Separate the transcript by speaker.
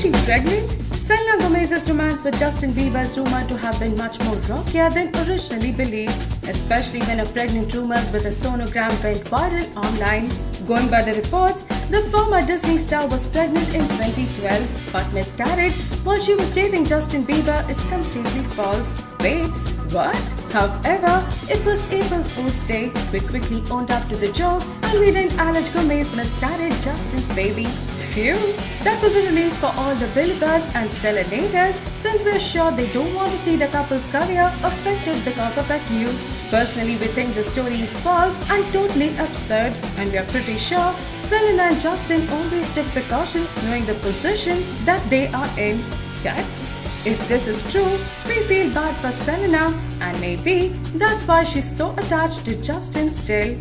Speaker 1: she pregnant? Selena Gomez's romance with Justin Bieber is rumored to have been much more rockier than originally believed, especially when a pregnant rumors with a sonogram went viral online. Going by the reports, the former Disney star was pregnant in 2012 but miscarried while she was dating Justin Bieber is completely false. Wait, what? However, it was April Fool's Day. We quickly owned up to the joke and we didn't allege Gomez miscarried Justin's baby. Phew, that was a relief for all the Believers and Selenators since we're sure they don't want to see the couple's career affected because of that news. Personally, we think the story is false and totally absurd, and we're pretty sure Selena and Justin always take precautions knowing the position that they are in. Yikes. If this is true, we feel bad for Selena, and maybe that's why she's so attached to Justin still.